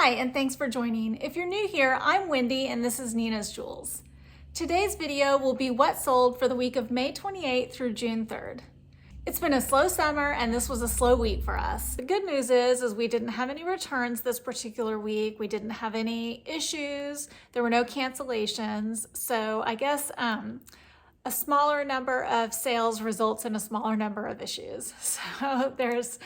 Hi, and thanks for joining. If you're new here, I'm Wendy and this is Nina's Jewels. Today's video will be what sold for the week of May 28th through June 3rd. It's been a slow summer and this was a slow week for us. The good news is we didn't have any returns this particular week. We didn't have any issues. There were no cancellations. So I guess a smaller number of sales results in a smaller number of issues. So there's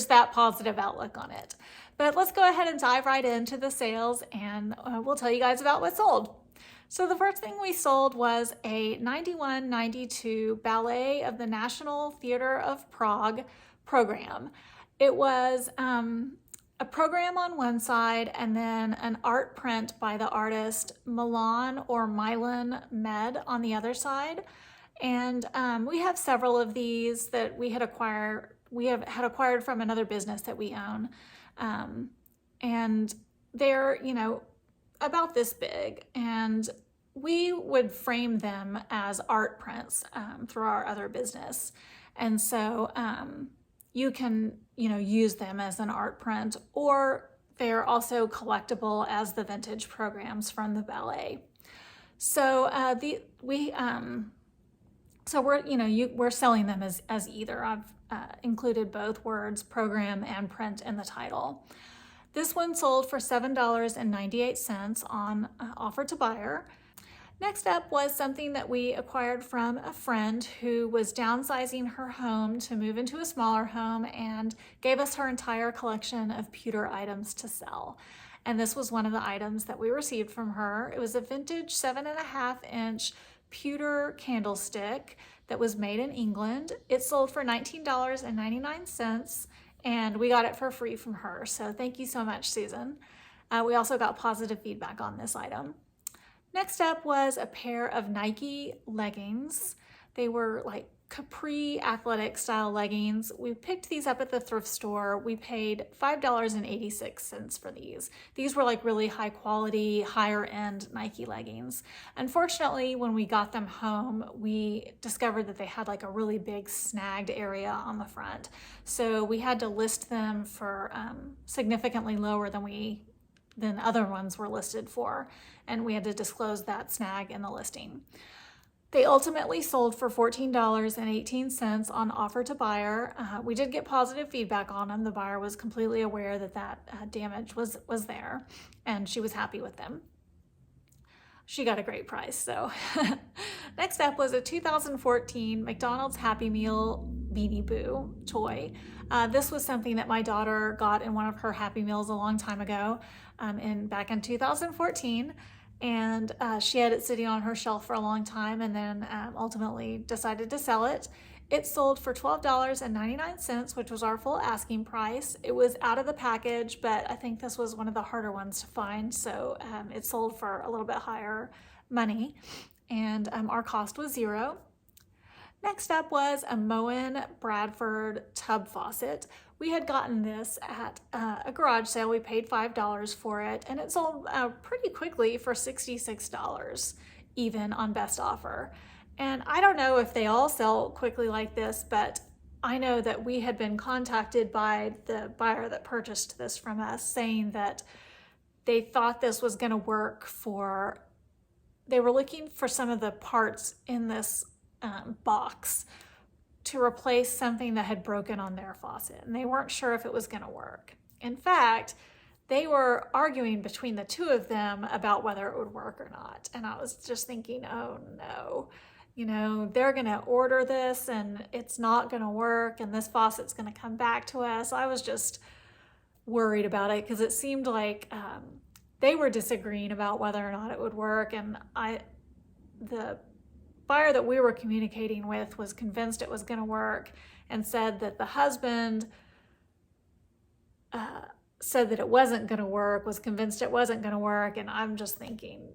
that positive outlook on it. But let's go ahead and dive right into the sales and we'll tell you guys about what sold. So the first thing we sold was a 91-92 ballet of the National Theatre of Prague program. It was a program on one side and then an art print by the artist Milan or Milan Med on the other side. And we have several of these that we had acquired from another business that we own. And they're, about this big, and we would frame them as art prints through our other business. And so you can, use them as an art print, or they're also collectible as the vintage programs from the ballet. So we're selling them as either. I've included both words, program and print, in the title. This one sold for $7.98 on offer to buyer. Next up was something that we acquired from a friend who was downsizing her home to move into a smaller home and gave us her entire collection of pewter items to sell. And this was one of the items that we received from her. It was a vintage 7.5-inch pewter candlestick that was made in England. It sold for $19.99. And we got it for free from her. So thank you so much, Susan. We also got positive feedback on this item. Next up was a pair of Nike leggings. They were like capri athletic style leggings. We picked these up at the thrift store. We paid $5.86 for these. These were like really high quality, higher end Nike leggings. Unfortunately, when we got them home, we discovered that they had like a really big snagged area on the front. So we had to list them for significantly lower than other ones were listed for. And we had to disclose that snag in the listing. They ultimately sold for $14.18 on offer to buyer. We did get positive feedback on them. The buyer was completely aware that damage was there, and she was happy with them. She got a great price. So next up was a 2014 McDonald's Happy Meal Beanie Boo toy. This was something that my daughter got in one of her Happy Meals a long time ago, back in 2014. And she had it sitting on her shelf for a long time and then ultimately decided to sell it. It sold for $12.99, which was our full asking price. It was out of the package, but I think this was one of the harder ones to find, so it sold for a little bit higher money, and our cost was $0. Next up was a Moen Bradford tub faucet. We had gotten this at a garage sale. We paid $5 for it, and it sold pretty quickly for $66, even on best offer. And I don't know if they all sell quickly like this, but I know that we had been contacted by the buyer that purchased this from us saying that they thought this was going to work they were looking for some of the parts in this box to replace something that had broken on their faucet, and they weren't sure if it was going to work. In fact, they were arguing between the two of them about whether it would work or not. And I was just thinking, oh no, they're going to order this and it's not going to work, and this faucet's going to come back to us. I was just worried about it because it seemed like they were disagreeing about whether or not it would work, and the buyer that we were communicating with was convinced it was going to work and said that the husband said that it wasn't going to work, was convinced it wasn't going to work. And I'm just thinking,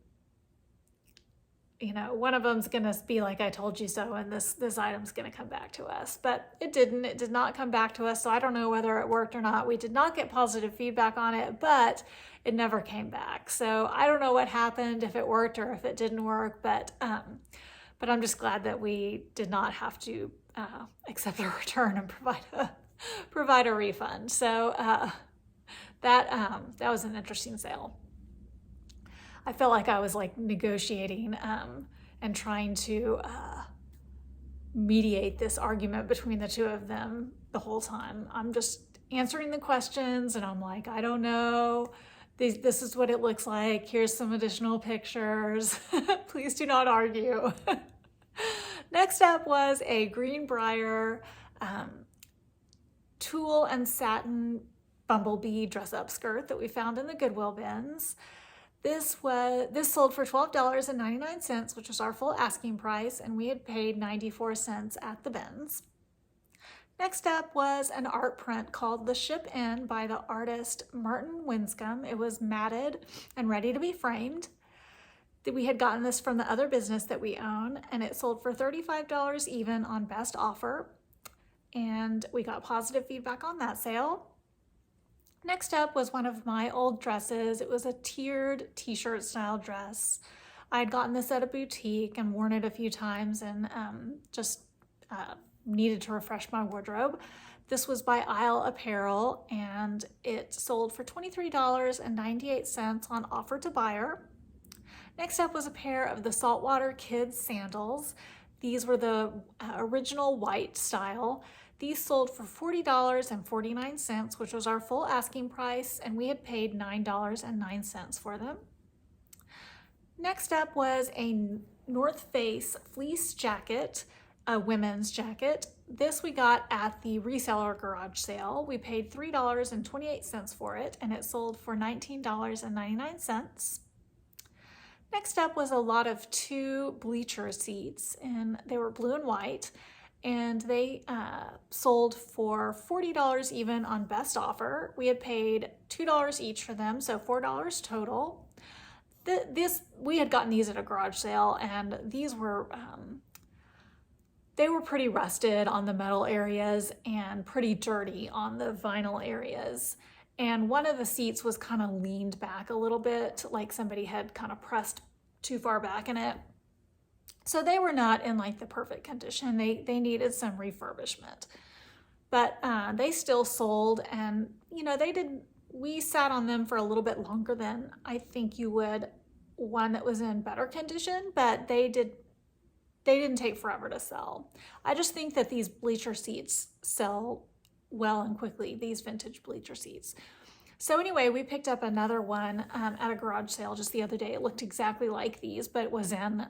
one of them's going to be like, I told you so, and this item's going to come back to us. But it didn't. It did not come back to us, so I don't know whether it worked or not. We did not get positive feedback on it, but it never came back. So I don't know what happened, if it worked or if it didn't work, but I'm just glad that we did not have to accept the return and provide a refund. So That was an interesting sale. I felt like I was like negotiating and trying to mediate this argument between the two of them the whole time. I'm just answering the questions and I'm like, I don't know. This is what it looks like. Here's some additional pictures. Please do not argue. Next up was a Greenbrier tulle and satin Bumble Bee dress up skirt that we found in the Goodwill bins. This sold for $12.99, which was our full asking price, and we had paid 94 cents at the bins. Next up was an art print called The Ship In by the artist Martin Winscombe. It was matted and ready to be framed. We had gotten this from the other business that we own, and it sold for $35 even on best offer, and we got positive feedback on that sale. Next up was one of my old dresses. It was a tiered t-shirt style dress. I had gotten this at a boutique and worn it a few times and just needed to refresh my wardrobe. This was by Apparel, and it sold for $23.98 on offer to buyer. Next up was a pair of the Saltwater kids sandals. These were the original white style. These sold for $40.49, which was our full asking price, and we had paid $9.09 for them. Next up was a North Face fleece jacket, a women's jacket. This we got at the Reseller garage sale. We paid $3.28 for it, and it sold for $19.99. Next up was a lot of two Bleacher Seats, and they were blue and white, and they sold for $40 even on best offer. We had paid $2 each for them, so $4 total. We had gotten these at a garage sale, and these were they were pretty rusted on the metal areas and pretty dirty on the vinyl areas. And one of the seats was kind of leaned back a little bit, like somebody had kind of pressed too far back in it. So they were not in like the perfect condition. They needed some refurbishment, but they still sold, and we sat on them for a little bit longer than I think you would one that was in better condition, but they didn't take forever to sell. I just think that these Bleacher Seats sell well and quickly, these vintage Bleacher Seats. So anyway, we picked up another one at a garage sale just the other day. It looked exactly like these, but it was in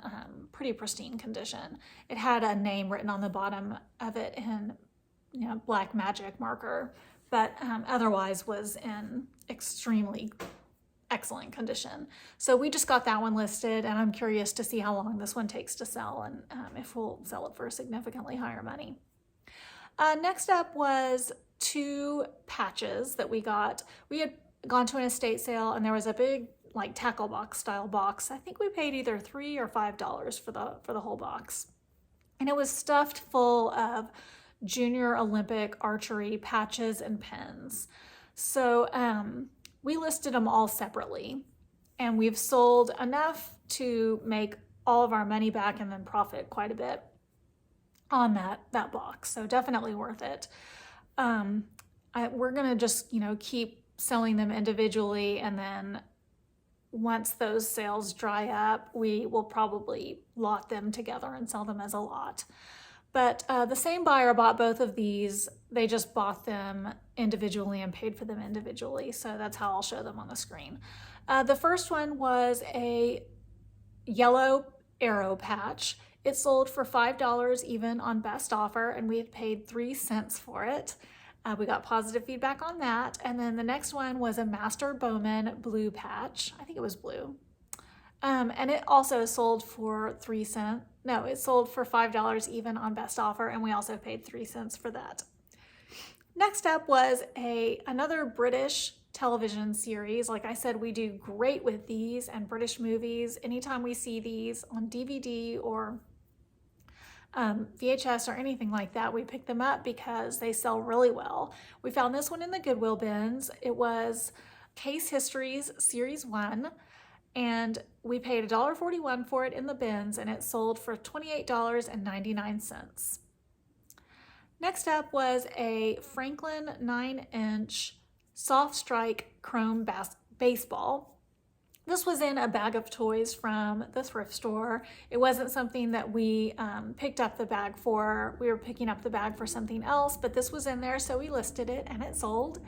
pretty pristine condition. It had a name written on the bottom of it in black magic marker, but otherwise was in extremely excellent condition. So we just got that one listed, and I'm curious to see how long this one takes to sell and if we'll sell it for significantly higher money. Next up was two patches that we got. We had gone to an estate sale, and there was a big like tackle box style box. I think we paid either $3 or $5 for the whole box, and it was stuffed full of junior Olympic archery patches and pins. So we listed them all separately, and we've sold enough to make all of our money back and then profit quite a bit on that box. So definitely worth it. We're gonna just keep selling them individually, and then once those sales dry up, we will probably lot them together and sell them as a lot. But the same buyer bought both of these. They just bought them individually and paid for them individually. So that's how I'll show them on the screen. The first one was a yellow arrow patch. It sold for $5 even on best offer, and we had paid 3 cents for it. We got positive feedback on that. And then the next one was a Master Bowman blue patch. I think it was blue. And it also sold for 3 cents. No, it sold for $5 even on best offer, and we also paid 3 cents for that. Next up was another British television series. Like I said, we do great with these and British movies. Anytime we see these on DVD or VHS or anything like that, we pick them up because they sell really well. We found this one in the Goodwill bins. It was Case Histories Series 1, and we paid $1.41 for it in the bins, and it sold for $28.99. Next up was a Franklin 9-inch Soft Strike Chrome Baseball. This was in a bag of toys from the thrift store. It wasn't something that we picked up the bag for. We were picking up the bag for something else, but this was in there, so we listed it and it sold.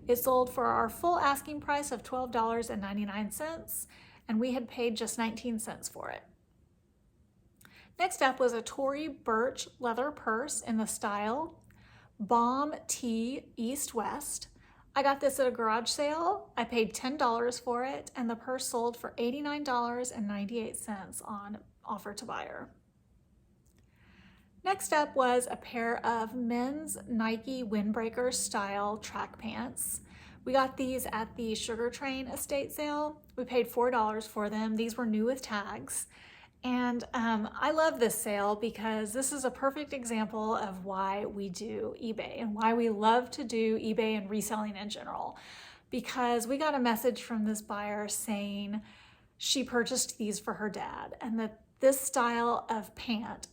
It sold for our full asking price of $12.99, and we had paid just 19 cents for it. Next up was a Tory Birch leather purse in the style Bomb T East West. I got this at a garage sale. I paid $10 for it, and the purse sold for $89.98 on offer to buyer. Next up was a pair of men's Nike Windbreaker style track pants. We got these at the Sugar Train estate sale. We paid $4 for them. These were new with tags. And I love this sale because this is a perfect example of why we do eBay and why we love to do eBay and reselling in general. Because we got a message from this buyer saying she purchased these for her dad, and that this style of pant,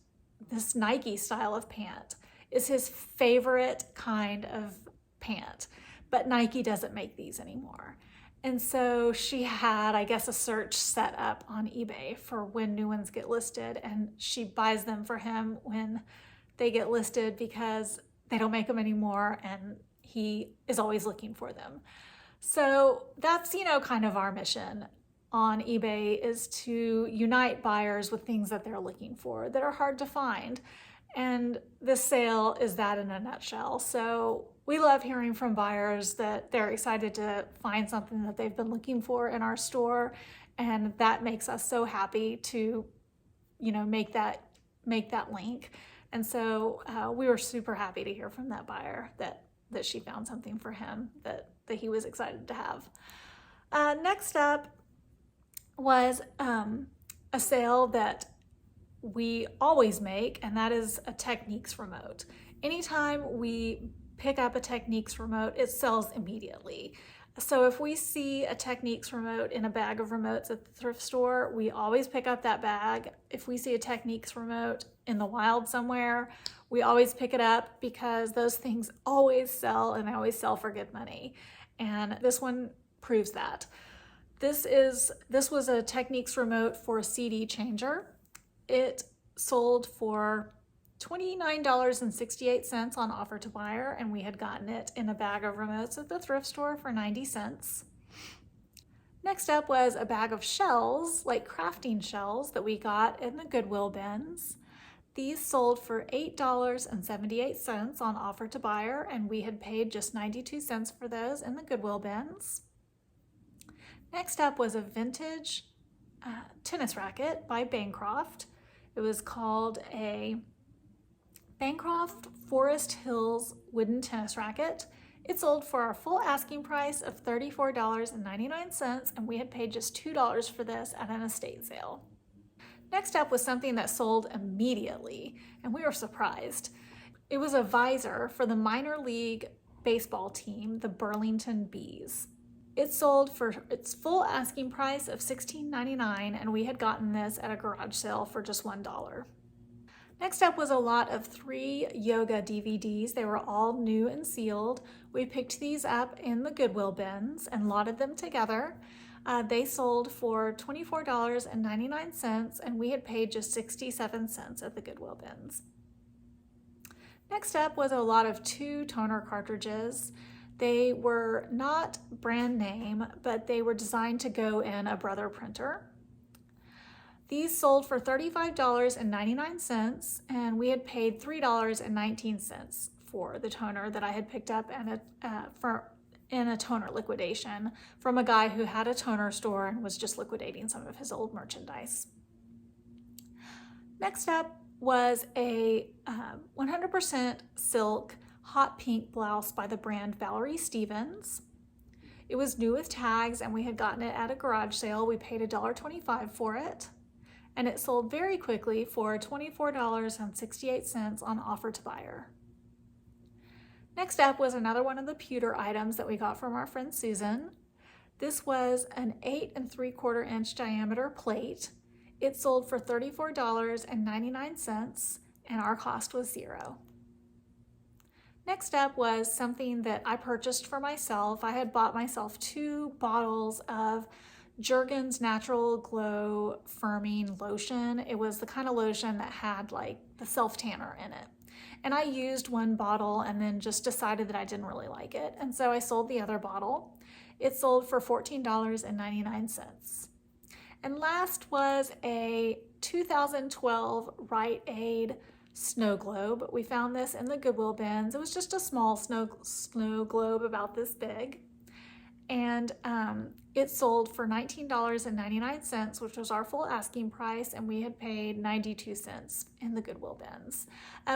this Nike style of pant, is his favorite kind of pant, but Nike doesn't make these anymore. And so she had, I guess, a search set up on eBay for when new ones get listed, and she buys them for him when they get listed because they don't make them anymore and he is always looking for them. So that's, kind of our mission on eBay, is to unite buyers with things that they're looking for that are hard to find. And this sale is that in a nutshell. So we love hearing from buyers that they're excited to find something that they've been looking for in our store. And that makes us so happy to, make that link. And so we were super happy to hear from that buyer that she found something for him that he was excited to have. Next up was a sale that we always make, and that is a Techniques remote. Anytime we pick up a Techniques remote, it sells immediately. So if we see a Techniques remote in a bag of remotes at the thrift store, we always pick up that bag. If we see a Techniques remote in the wild somewhere, we always pick it up because those things always sell, and they always sell for good money. And this one proves that. This was a Techniques remote for a CD changer. It sold for $29.68 on offer to buyer, and we had gotten it in a bag of remotes at the thrift store for 90 cents. Next up was a bag of shells, like crafting shells, that we got in the Goodwill bins. These sold for $8.78 on offer to buyer, and we had paid just 92 cents for those in the Goodwill bins. Next up was a vintage tennis racket by Bancroft. It was called a Bancroft Forest Hills wooden tennis racket. It sold for our full asking price of $34.99, and we had paid just $2 for this at an estate sale. Next up was something that sold immediately, and we were surprised. It was a visor for the minor league baseball team, the Burlington Bees. It sold for its full asking price of $16.99, and we had gotten this at a garage sale for just $1. Next up was a lot of 3 yoga DVDs. They were all new and sealed. We picked these up in the Goodwill bins and lotted them together. They sold for $24.99, and we had paid just 67 cents at the Goodwill bins. Next up was a lot of 2 toner cartridges. They were not brand name, but they were designed to go in a Brother printer. These sold for $35.99, and we had paid $3.19 for the toner that I had picked up in a toner liquidation from a guy who had a toner store and was just liquidating some of his old merchandise. Next up was a 100% silk hot pink blouse by the brand Valerie Stevens. It was new with tags, and we had gotten it at a garage sale. We paid $1.25 for it, and it sold very quickly for $24.68 on offer to buyer. Next up was another one of the pewter items that we got from our friend Susan. This was an 8 3/4 inch diameter plate. It sold for $34.99, and our cost was $0. Next up was something that I purchased for myself. I had bought myself 2 bottles of Jergens Natural Glow Firming Lotion. It was the kind of lotion that had like the self-tanner in it. And I used 1 bottle and then just decided that I didn't really like it. And so I sold the other bottle. It sold for $14.99. And last was a 2012 Rite Aid snow globe. We found this in the Goodwill bins. It was just a small snow globe about this big. And it sold for $19.99, which was our full asking price, and we had paid 92 cents in the Goodwill bins.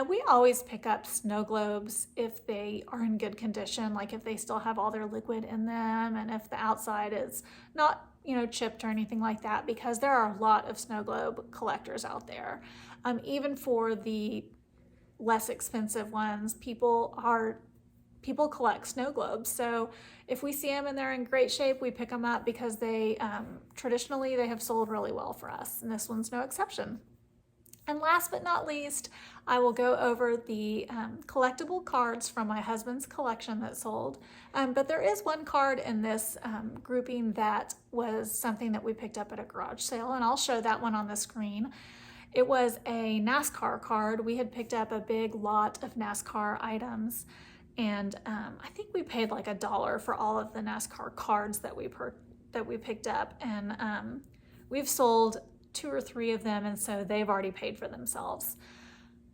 We always pick up snow globes if they are in good condition, like if they still have all their liquid in them and if the outside is not, chipped or anything like that, because there are a lot of snow globe collectors out there. Even for the less expensive ones, people collect snow globes. So if we see them and they're in great shape, we pick them up because they traditionally they have sold really well for us, and this one's no exception. And last but not least, I will go over the collectible cards from my husband's collection that sold. But there is one card in this grouping that was something that we picked up at a garage sale, and I'll show that one on the screen. It was a NASCAR card. We had picked up a big lot of NASCAR items, and I think we paid like $1 for all of the NASCAR cards that we picked up, and we've sold 2 or 3 of them, and so they've already paid for themselves.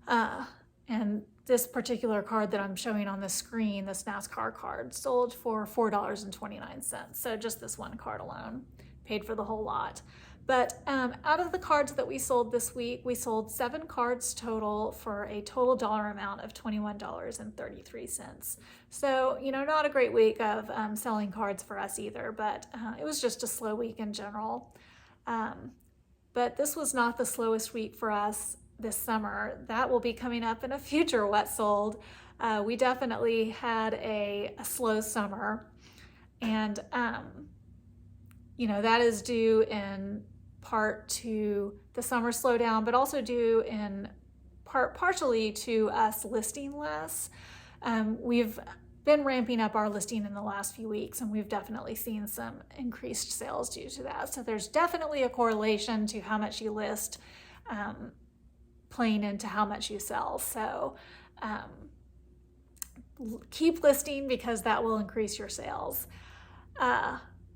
And this particular card that I'm showing on the screen, this NASCAR card, sold for $4.29. So just this one card alone paid for the whole lot. But out of the cards that we sold this week, we sold 7 cards total for a total dollar amount of $21.33. So, not a great week of selling cards for us either, but it was just a slow week in general. But this was not the slowest week for us this summer. That will be coming up in a future What Sold. We definitely had a slow summer, and that is due in part to the summer slowdown, but also due in part partially to us listing less. We've been ramping up our listing in the last few weeks, and we've definitely seen some increased sales due to that. So there's definitely a correlation to how much you list playing into how much you sell. So keep listing because that will increase your sales.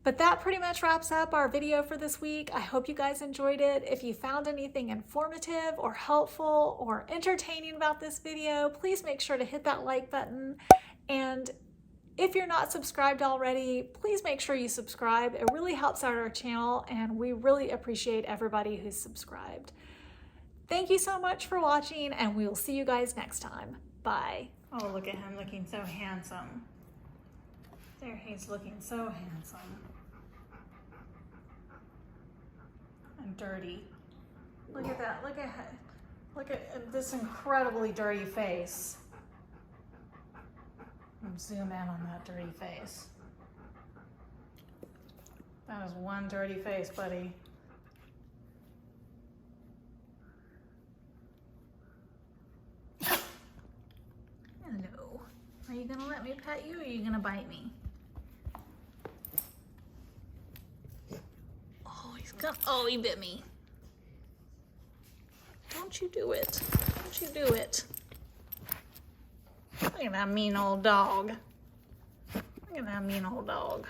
But that pretty much wraps up our video for this week. I hope you guys enjoyed it. If you found anything informative or helpful or entertaining about this video, please make sure to hit that like button. And if you're not subscribed already, please make sure you subscribe. It really helps out our channel, and we really appreciate everybody who's subscribed. Thank you so much for watching, and we will see you guys next time. Bye. Oh, look at him looking so handsome. There, he's looking so handsome. And dirty. Look at that. Look at this incredibly dirty face. Zoom in on that dirty face. That is one dirty face, buddy. Hello. Are you gonna let me pet you, or are you gonna bite me? Oh, he bit me. Don't you do it. Don't you do it. Look at that mean old dog. Look at that mean old dog.